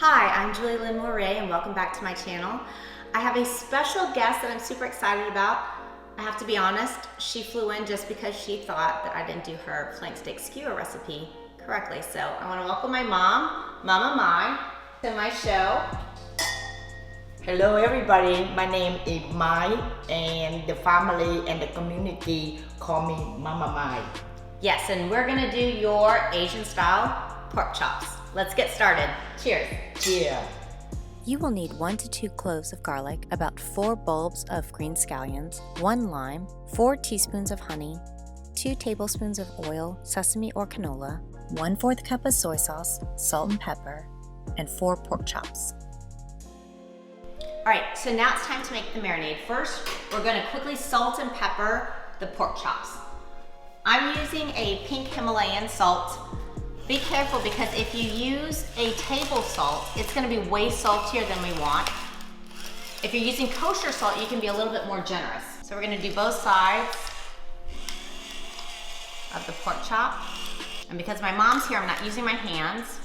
Hi, I'm Mouret and welcome back to my channel. I have a special guest that I'm super excited about. I have to be honest, she flew in just because she thought that I didn't do her flank steak skewer recipe correctly. So I want to welcome my mom, Mama Mai, to my show. Hello everybody, my name is Mai and the family and the community call me Mama Mai. Yes, and we're gonna do your Asian style pork chops. Let's get started. Cheers. Cheers. You will need 1 to 2 cloves of garlic, about 4 bulbs of green scallions, 1 lime, 4 teaspoons of honey, 2 tablespoons of oil, sesame or canola, 1/4 cup of soy sauce, salt and pepper, and 4 pork chops. All right, so now it's time to make the marinade. First, we're gonna quickly salt and pepper the pork chops. I'm using a pink Himalayan salt. Be careful because if you use a table salt, it's gonna be way saltier than we want. If you're using kosher salt, you can be a little bit more generous. So we're gonna do both sides of the pork chop. And because my mom's here, I'm not using my hands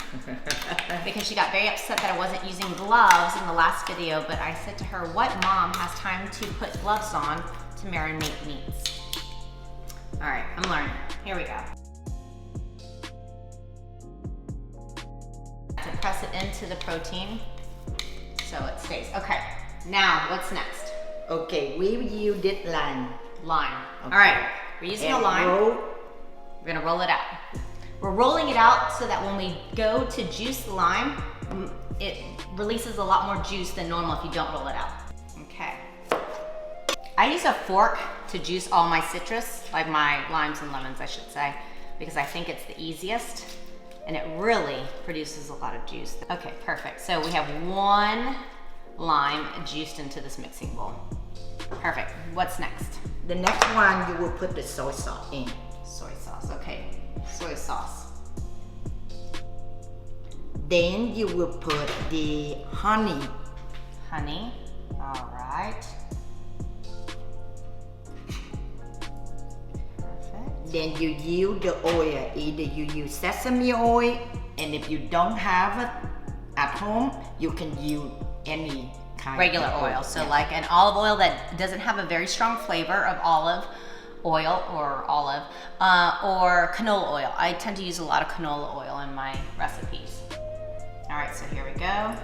because she got very upset that I wasn't using gloves in the last video, but I said to her, what mom has time to put gloves on to marinate meats? All right, I'm learning. Here we go. To press it into the protein so it stays. Okay, now what's next? Okay, we use this lime. Lime. Okay. All right, we're using a lime. We're gonna roll it out. We're rolling it out so that when we go to juice the lime, it releases a lot more juice than normal if you don't roll it out. Okay. I use a fork to juice all my citrus, like my limes and lemons, I should say, because I think it's the easiest and it really produces a lot of juice. Okay, perfect. So we have 1 lime juiced into this mixing bowl. Perfect. What's next? The next one, you will put the soy sauce in. Soy sauce, okay. Soy sauce. Then you will put the honey. Honey, all right. Perfect. Then you use the oil. Either you use sesame oil, and if you don't have it at home, you can use any kind Regular of oil, so yeah. like an olive oil that doesn't have a very strong flavor of olive oil or olive, or canola oil. I tend to use a lot of canola oil in my recipes. All right, so here we go.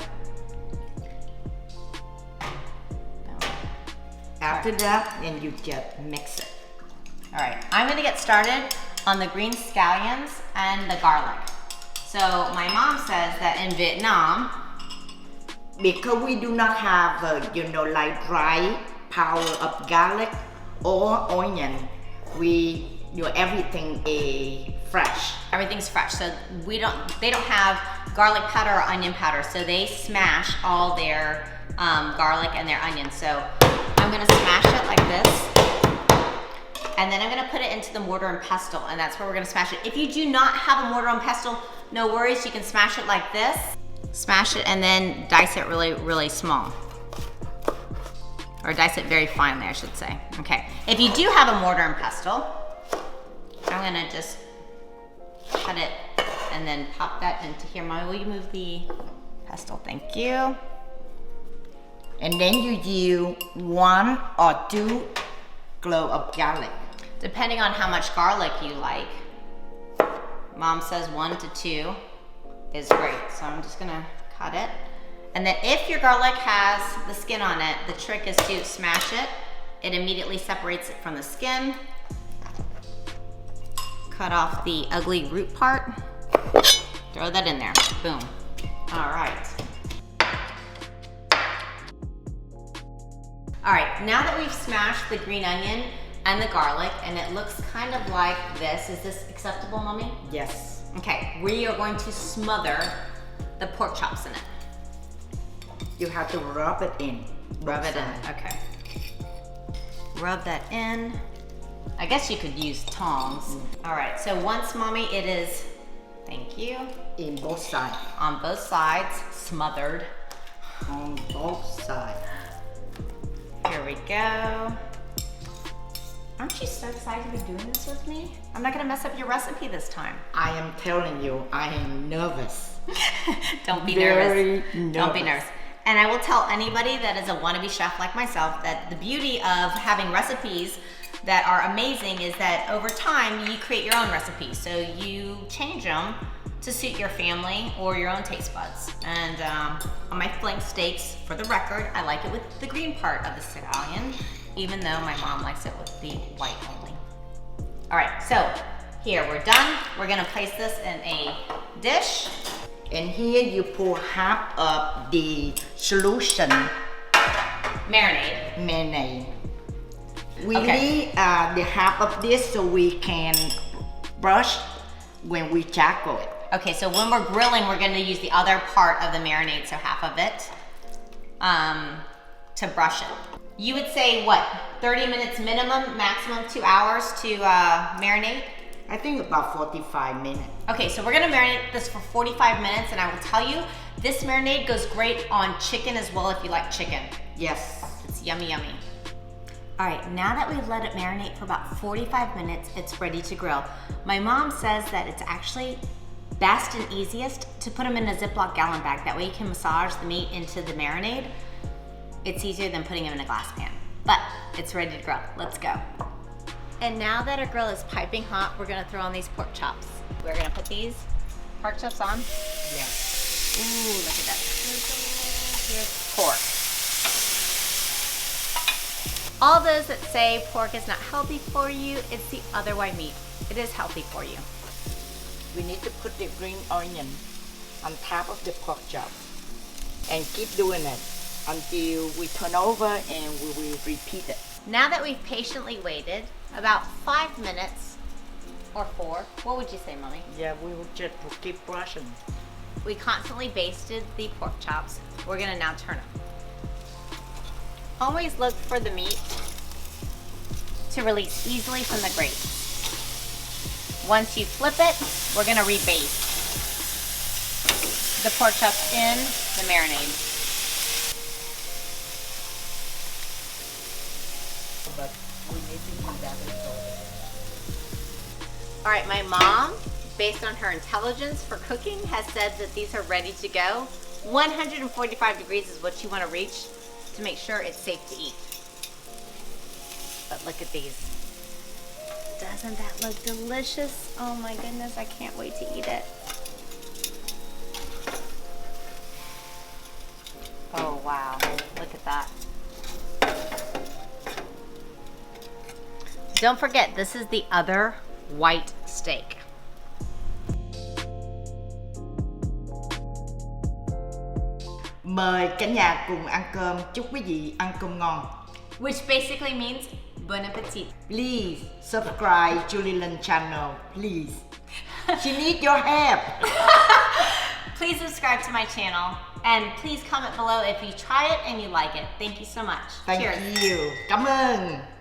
After that, then you just mix it. All right, I'm gonna get started on the green scallions and the garlic. So my mom says that in Vietnam, because we do not have, like dry powder of garlic or onion, we do everything is fresh. everything's fresh. So they don't have garlic powder or onion powder. So they smash all their garlic and their onions. So I'm gonna smash it like this. And then I'm gonna put it into the mortar and pestle, and that's where we're gonna smash it. If you do not have a mortar and pestle, no worries, you can smash it like this. Smash it and then dice it really, really small. Or dice it very finely, I should say. Okay, if you do have a mortar and pestle, I'm gonna just cut it and then pop that into here. Mommy, will you move the pestle? Thank you. And then you use 1 or 2 cloves of garlic. Depending on how much garlic you like. Mom says 1 to 2 is great. So I'm just gonna cut it. And then if your garlic has the skin on it, the trick is to smash it. It immediately separates it from the skin. Cut off the ugly root part. Throw that in there, boom. All right. All right, now that we've smashed the green onion and the garlic and it looks kind of like this, is this acceptable, Mommy? Yes. Okay, we are going to smother the pork chops in it. You have to rub it in. Rub it in, okay. Rub that in. I guess you could use tongs. All right, so once, Mommy, it is, thank you. In both sides. On both sides, smothered. On both sides. Here we go. Aren't you so excited to be doing this with me? I'm not gonna mess up your recipe this time. I am telling you, I am nervous. Don't be Very nervous. Don't be nervous. And I will tell anybody that is a wannabe chef like myself that the beauty of having recipes that are amazing is that over time you create your own recipes. So you change them to suit your family or your own taste buds. And on my flank steaks, for the record, I like it with the green part of the scallion, even though my mom likes it with the white only. All right, so here we're done. We're gonna place this in a dish. And here you pour half of the solution Marinade. We need the half of this so we can brush when we charcoal it. Okay, so when we're grilling, we're gonna use the other part of the marinade, so half of it, to brush it. You would say what, 30 minutes minimum, maximum 2 hours to marinate? I think about 45 minutes. Okay, so we're gonna marinate this for 45 minutes, and I will tell you, this marinade goes great on chicken as well if you like chicken. Yes. It's yummy, yummy. All right, now that we've let it marinate for about 45 minutes, it's ready to grill. My mom says that it's actually best and easiest to put them in a Ziploc gallon bag. That way you can massage the meat into the marinade. It's easier than putting them in a glass pan, but it's ready to grill. Let's go. And now that our grill is piping hot, we're gonna throw on these pork chops. We're gonna put these pork chops on. Yes. Ooh, look at that. Here's pork. All those that say pork is not healthy for you, it's the other white meat. It is healthy for you. We need to put the green onion on top of the pork chop and keep doing it until we turn over and we will repeat it. Now that we've patiently waited about 5 minutes or 4, what would you say, Mommy? Yeah, we will just keep brushing. We constantly basted the pork chops. We're gonna now turn them. Always look for the meat to release easily from the grate. Once you flip it, we're gonna rebaste the pork chops in the marinade. But we need to do that as well. All right, my mom, based on her intelligence for cooking, has said that these are ready to go. 145 degrees is what you want to reach to make sure it's safe to eat. But look at these. Doesn't that look delicious? Oh my goodness, I can't wait to eat it. Oh wow, look at that. Don't forget, this is the other white steak. Mời cả nhà cùng ăn cơm, chúc quý vị ăn cơm ngon. Which basically means bon appetit. Please subscribe Julian channel, please. She needs your help. Please subscribe to my channel and please comment below if you try it and you like it. Thank you so much. Thank Cheers. you. Cảm ơn.